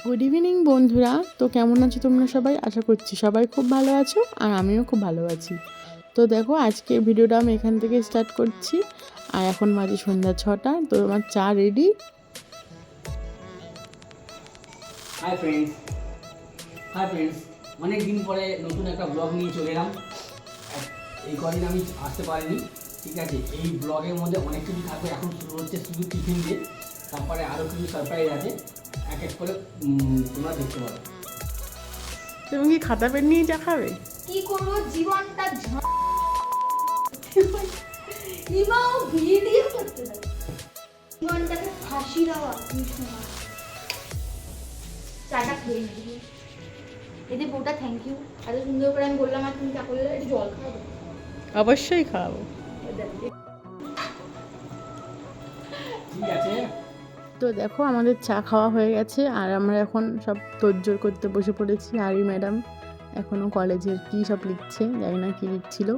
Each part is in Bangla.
গুড ইভিনিং বন্ধুরা। তো কেমন আছো তোমরা সবাই? আশা করছি সবাই খুব ভালো আছো আর আমিও খুব ভালো আছি। তো দেখো আজকে ভিডিওটা আমি এখান থেকে স্টার্ট করছি। আর এখন বাজে সন্ধ্যা 6টা। তো আমার চা রেডি। হাই ফ্রেন্ডস, অনেক দিন পরে নতুন একটা ব্লগ নিয়ে চলে এলাম। এই কদিন আমি আসতে পারিনি, ঠিক আছে। এই ব্লগের মধ্যে অনেক কিছু থাকবে। এখন শুরু হচ্ছে শুধু টিফিন দিয়ে, তারপরে আরও কিছু সারপ্রাইজ আছে, এক এক করে তোমরা দেখতে পারো। তুমি কি খাতা পেন নিয়ে চা খাবে? কি করবো, জীবনটা ইমাও ভিডিও করতে হবে, জীবনটাকে ফাঁসি দেওয়া। চাটা খেয়ে নিবি এদের বউটা। থ্যাংক ইউ, এত সুন্দর করে আমি বললাম আর তুমি চা করলে। একটু জল খাওয়াবো? অবশ্যই খাওয়াবো। ঠিক আছে। তো দেখো আমাদের চা খাওয়া হয়ে গেছে আর আমরা এখন সব তোড়জোড় করতে বসে পড়েছি। আর এই ম্যাডাম এখনও কলেজের কী সব লিখছে, জানি না কী লিখছিল।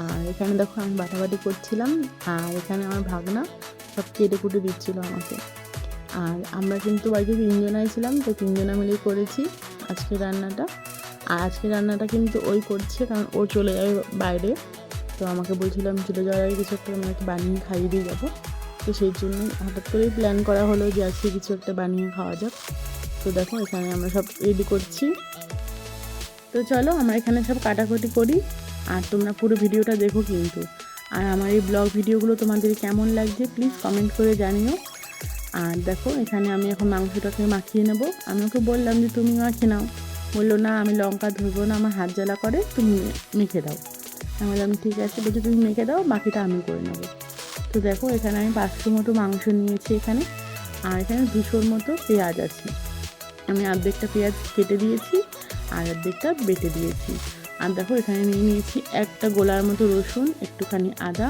আর এখানে দেখো আমি বাটাবাটি করছিলাম আর এখানে আমার ভাগনা সব কেটে কুটে দিচ্ছিল আমাকে। আর আমরা কিন্তু বাড়িতে 3 জনাই ছিলাম, তো 3 জনা মিলেই করেছি আজকে রান্নাটা। আর আজকে রান্নাটা কিন্তু ওই করছে, কারণ ও চলে যাবে বাইরে। তো আমাকে বলছিলাম চলে যাওয়ার আগে কিছু একটা আমাকে বানিয়ে খাইয়ে দিয়ে যাবো। তো সেই জন্যই হঠাৎ করেই প্ল্যান করা হলো যে আজকে কিছু একটা বানিয়ে খাওয়া যাক। তো দেখো এখানে আমরা সব রেডি করছি। তো চলো আমরা এখানে সব কাটাকুটি করি আর তোমরা পুরো ভিডিওটা দেখো কিন্তু। আর আমার এই ব্লগ ভিডিওগুলো তোমাদের কেমন লাগছে প্লিজ কমেন্ট করে জানিও। আর দেখো এখানে আমি এখন মাংসটাকে মাখিয়ে নেব। আমি ওকে বললাম যে তুমি মাখিয়ে নাও, বললো না আমি লঙ্কা ধরবো না, আমার হাত জ্বালা করে, তুমি মেখে দাও। আমি বললাম ঠিক আছে, বলছি তুমি মেখে দাও, বাকিটা আমি করে নেবো। তো দেখো এখানে আমি 500 মতো মাংস নিয়েছি এখানে। আর এখানে 200 মতো পেঁয়াজ আছে। আমি অর্ধেকটা পেঁয়াজ কেটে দিয়েছি আর অর্ধেকটা বেটে দিয়েছি। আর দেখো এখানে নিয়ে নিয়েছি একটা গোলার মতো রসুন, একটুখানি আদা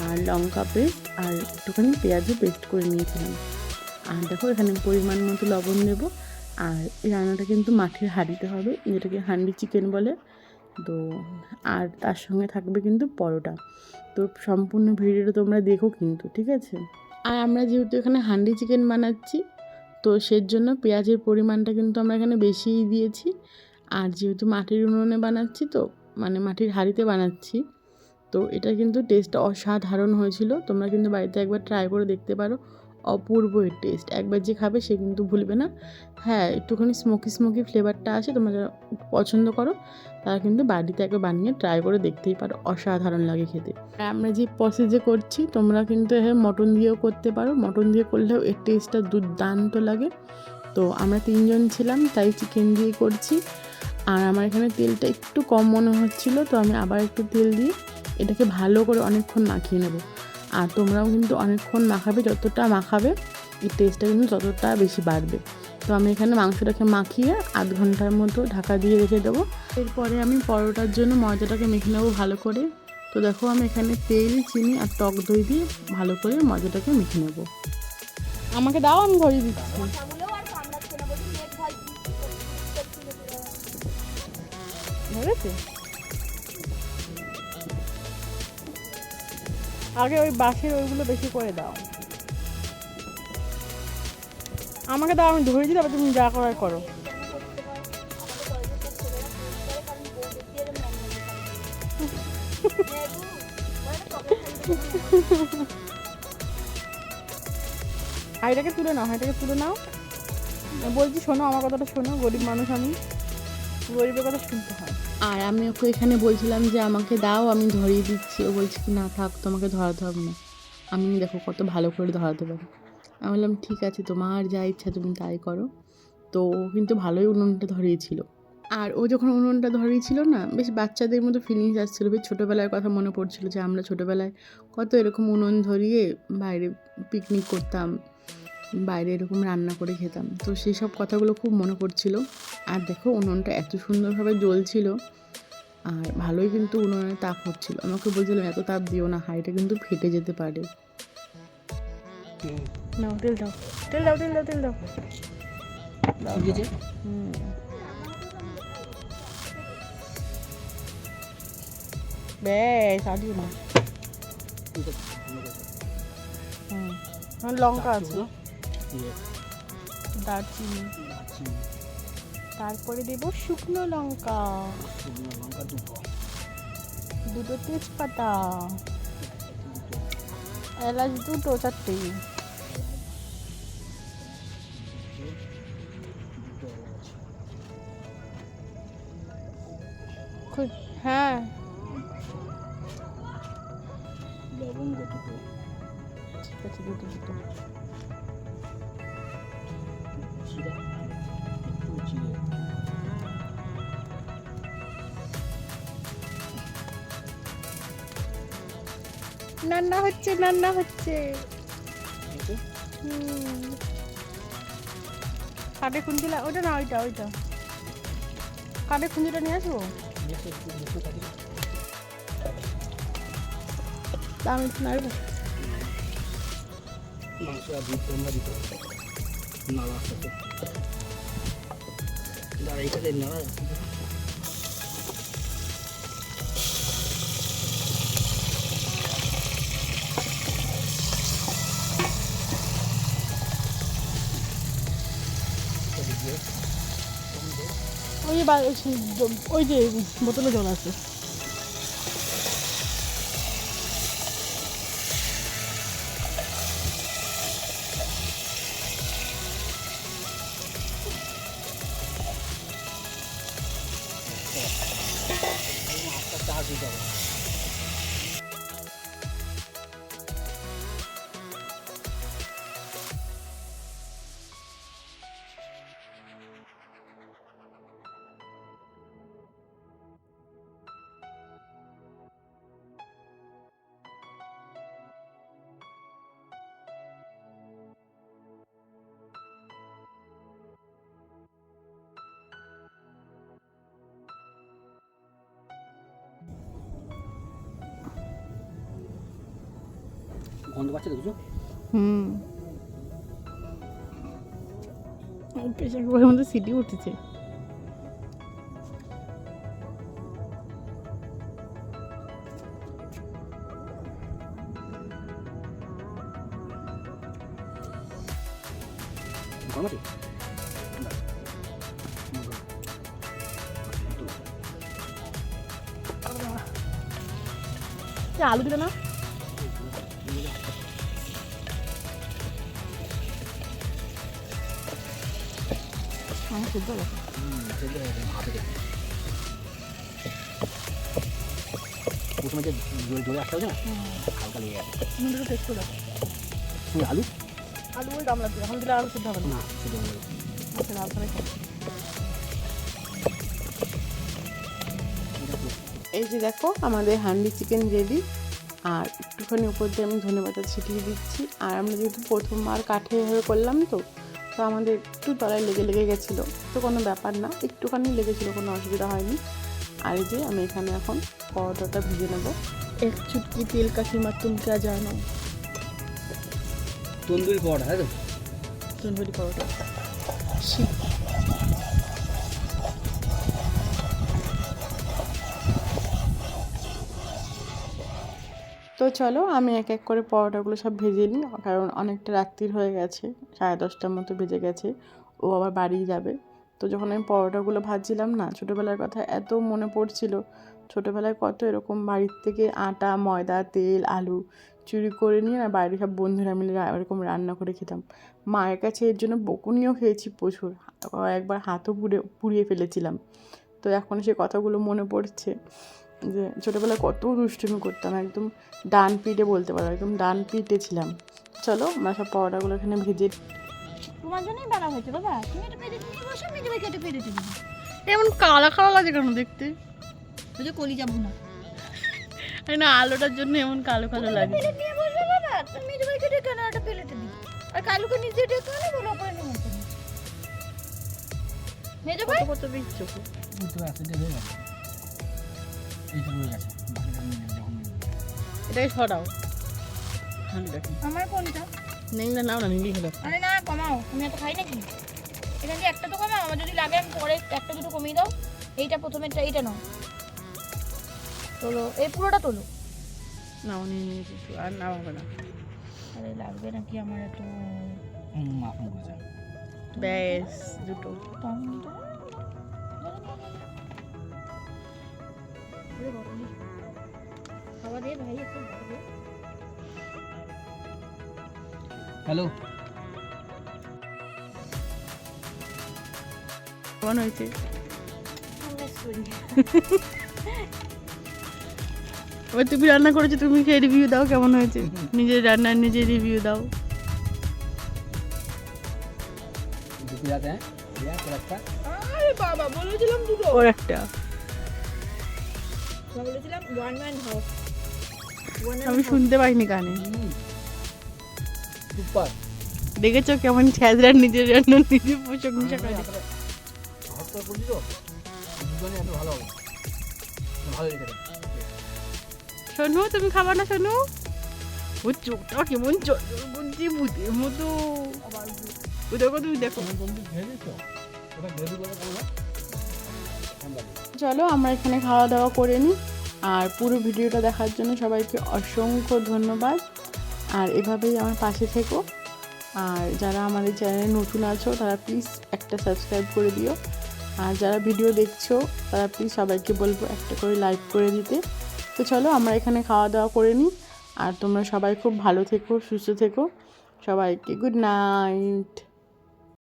আর লঙ্কা পেস্ট আর একটুখানি পেঁয়াজও পেস্ট করে নিয়েছিলাম। আর দেখো এখানে পরিমাণ মতো লবণ দেব। আর এই রান্নাটা কিন্তু মাটির হাঁড়িতে হবে, যেটাকে হান্ডি চিকেন বলে। তো আর তার সঙ্গে থাকবে কিন্তু পরোটা। তো সম্পূর্ণ ভিডিওটা তোমরা দেখো কিন্তু, ঠিক আছে। আর আমরা যেহেতু এখানে হান্ডি চিকেন বানাচ্ছি, তো সের জন্য পেঁয়াজের পরিমাণটা কিন্তু আমরা এখানে বেশিই দিয়েছি। আর যেহেতু মাটির উনুনে বানাচ্ছি, তো মানে মাটির হাঁড়িতে বানাচ্ছি, তো এটা কিন্তু টেস্টটা অসাধারণ হয়েছিল। তোমরা কিন্তু বাড়িতে একবার ট্রাই করে দেখতে পারো, অপূর্ব এর টেস্ট। একবার যে খাবে সে কিন্তু ভুলবে না। হ্যাঁ, একটুখানি স্মোকি ফ্লেভারটা আছে, তোমরা যারা পছন্দ করো তারা কিন্তু বাড়িতে একবার বানিয়ে ট্রাই করে দেখতেই পারো, অসাধারণ লাগে খেতে। আর আমরা যে প্রসেসে করছি তোমরা কিন্তু মটন দিয়েও করতে পারো, মটন দিয়ে করলেও এর টেস্টটা দুর্দান্ত লাগে। তো আমরা 3 জন ছিলাম তাই চিকেন দিয়ে করছি। আর আমার এখানে তেলটা একটু কম মনে হচ্ছিলো, তো আমি আবার একটু তেল দিয়ে এটাকে ভালো করে অনেকক্ষণ মাখিয়ে নেব। আর তোমরাও কিন্তু অনেকক্ষণ মাখাবে, যতটা মাখাবে এই টেস্টটা কিন্তু ততটা বেশি বাড়বে। তো আমি এখানে মাংসটাকে মাখিয়ে আধ ঘন্টার মতো ঢাকা দিয়ে রেখে দেবো। এরপরে আমি পরোটার জন্য ময়দাটাকে মেখে নেবো ভালো করে। তো দেখো আমি এখানে তেল, চিনি আর টক দই দিয়ে ভালো করে ময়দাটাকে মেখে নেব। আমাকে দাও, আমি ধরিয়ে দিচ্ছি। ধরেছে? আগে ওই বাঁশের ওইগুলো বেশি করে দাও। আমাকে দাও, আমি ধরে দিই, তারপর তুমি যা করার করো। হাইটাকে তুলে নাও, হাইটাকে তুলে নাও। বলছি শোনো, আমার কথাটা শোনো, গরিব মানুষ আমি, গরিবের কথা শুনতে হয়। আর আমি ওকে এখানে বলছিলাম যে আমাকে দাও, আমি ধরিয়ে দিচ্ছি। ও বলছে কি না থাক, তোমাকে ধরাতে হবে না, আমি দেখো কত ভালো করে ধরাতে পারি। আমি বললাম ঠিক আছে, তোমার যা ইচ্ছা তুমি তাই করো। তো ও কিন্তু ভালোই উনুনটা ধরিয়েছিল। আর ও যখন উনুনটা ধরিয়েছিল না, বেশ বাচ্চাদের মতো ফিলিংস আসছিলো, বেশ ছোটোবেলার কথা মনে পড়ছিলো যে আমরা ছোটোবেলায় কত এরকম উনুন ধরিয়ে বাইরে পিকনিক করতাম, বাইরে এরকম রান্না করে খেতাম। তো সেই সব কথাগুলো খুব মনে পড়ছিল। আর দেখো উনুনটা এত সুন্দরভাবে জ্বলছিল আর ভালোই কিন্তু উনুনের তাপ হচ্ছিল। আমাকে বলছিলাম এত তাপ দিও না, হাঁড়িটা কিন্তু ফেটে যেতে পারে। নাও তেল দাও, তেল দাও, তেল দাও, তেল দাও। বেশ আর দিও না। লঙ্কা আছে। দারচিনি, দারচিনি, তারপরে দেব শুকনো লঙ্কা, শুকনো লঙ্কা দুটো, দুটো তেজপাতা, এলাচ দুটো চারটে, দুটো এলাচ, হ্যাঁ লবঙ্গ দুটো, ঠিক আছে দুটো দুটো, জিরা একটু জিরে, রান্না হচ্ছে রান্না হচ্ছে। একটু কাঠে খুন্তিলা ওইটা না, ওইটা ওইটা কাঠে খুন্তিটা নিয়ে আসবো। গ্যাসে একটু একটু কাটি, আমি একটু নাড়বো। মাংস আর দুধ তোমরা দিতে হবে, নাড়া আস্তে আস্তে, দাঁড়া এটাতে নাড়া, ওই যে ওই যে বোতলে জল আছে। আস্তে আস্তে হাত দিতে হবে। গন্ধ পাচ্ছে তো কিছু? প্রেশার কুকারের মধ্যে সিটি উঠেছে। গরম আছে? আলু দিলে না? সিদ্ধ হলো। প্রথমে যে জোরে আসতে হচ্ছে না, হালকা লেগে গেছে। দুটো টেস্ট করে দেখো। আলু আলু ওই গামলাতে এখন দিলে আলু সিদ্ধ হবে না। না সেটা হয়ে গেছে। আচ্ছা লাল করে খাও। এই যে দেখো আমাদের হান্ডি চিকেন রেডি, আর একটুখানি উপর দিয়ে আমি ধনেপাতা ছিটিয়ে দিচ্ছি। আর আমরা যেহেতু প্রথমবার কাঠে এভাবে করলাম তো আমাদের একটু তলায় লেগে গেছিলো, তো কোনো ব্যাপার না, একটুখানি লেগেছিলো, কোনো অসুবিধা হয়নি। আর এই যে আমি এখানে এখন পরোটাটা ভেজে নেবো। এক চুটকি তেল কাকিমা তুমি কে জানো। তন্দুরি পরোটা, তাই তো? তন্দুরি পরোটা। তো চলো আমি এক এক করে পরোটাগুলো সব ভেজে নিই, কারণ অনেকটা রাত্রির হয়ে গেছে, 10:30টার মতো বেজে গেছে, ও আবার বাড়ি যাবে। তো যখন আমি পরোটাগুলো ভাজছিলাম না, ছোটোবেলার কথা এত মনে পড়ছিল। ছোটোবেলায় কত এরকম বাড়ির থেকে আটা, ময়দা, তেল, আলু চুরি করে নিয়ে না বাইরে সব বন্ধুরা মিলে এরকম রান্না করে খেতাম। মায়ের কাছে এর জন্য বকুনিও খেয়েছি প্রচুর, একবার হাতও পুড়িয়ে ফেলেছিলাম। তো এখন সে কথাগুলো মনে পড়ছে যে ছোটোবেলায় কত দুষ্টুমি করতাম, একদম ডান পিঠে বলতে পারো, একদম ডান পিঠে ছিলাম। চলো আমরা সব পরোটাগুলো এখানে ভেজে। তোমার জন্যই বানা হয়েছে বাবা, তুমি এটা পেরে নিয়ে বসো, আমি তোমাকে কেটে পেরে দিবি। এমন কালা কালা লাগে কেন দেখতে? ওই যে কলি যাবো না, না আলুটার জন্য এমন কালো কালো লাগে। প্লেট নিয়ে বসবে বাবা, তুমি তোমাকে কেটে কেন একটা প্লেটে দিই, আর কালুকে নিজে ডেকে আনো, বলো ওপরে নিয়ে আসতে। মেজো ভাই কত দিচ্ছ? বুঝতে পারছি, এটা হয়ে গেছে, এইটা রয়ে গেছে, বাকিটা নিয়ে নেবে যখন নেবে। এটাই সরাও। হ্যাঁ দেখি আমার কোনটা? নেই না, নাও না, নিলেই হলো। আরে না কমাও, তুমি এত খাই নাকি? এখান থেকে একটা তো কমাও, আমার যদি লাগে আমি পরে একটা দুটো কমিয়ে দাও। এইটা প্রথমেরটা, এইটা নাও, তোলো এই পুরোটা তোলো। নাও নিয়ে নিয়ে কিছু আর নাও হবে না। আরে লাগবে নাকি আমার এত? মাখন করেছে। ব্যাস দুটো। খাওয়া দে ভাই একটু ভালো দে। হ্যালো, কেমন হয়েছে? এবার তুমি রান্না করেছো, তুমি খেয়ে রিভিউ দাও কেমন হয়েছে। নিজের রান্নার নিজে রিভিউ দাও। দুপুর রাতে একটা আরে বাবা বলেছিলাম দুটো। ওর একটা বলেছিলাম ওয়ান ম্যান হাউস। আমি শুনতে পাইনি কানে। সুপার। দেখেছো কেমন ছ্যাঁচড়া নিজের রান্নার নিজে প্রশংসা করে। হট করছি তো দুজনে এত ভালো হবে, ভালো লেগেছে। শোনো তুমি খাবা না শোনো? ও চোখটা কেমন জল বুদ্ধি ভূতের মতো। ও দেখো তুমি দেখো। ওটা গ্রেভি করে খাবো না। চলো আমরা এখানে খাওয়া দাওয়া করে নিই। আর পুরো ভিডিওটা দেখার জন্য সবাইকে অসংখ্য ধন্যবাদ। আর এভাবেই আমার পাশে থেকো। আর যারা আমাদের চ্যানেলে নতুন আছো তারা প্লিজ একটা সাবস্ক্রাইব করে দিও। আর যারা ভিডিও দেখছো তারা প্লিজ সবাইকে বলবো একটা করে লাইক করে দিতে। তো চলো আমরা এখানে খাওয়া দাওয়া করে নিই। আর তোমরা সবাই খুব ভালো থেকো, সুস্থ থেকো। সবাইকে গুড নাইট।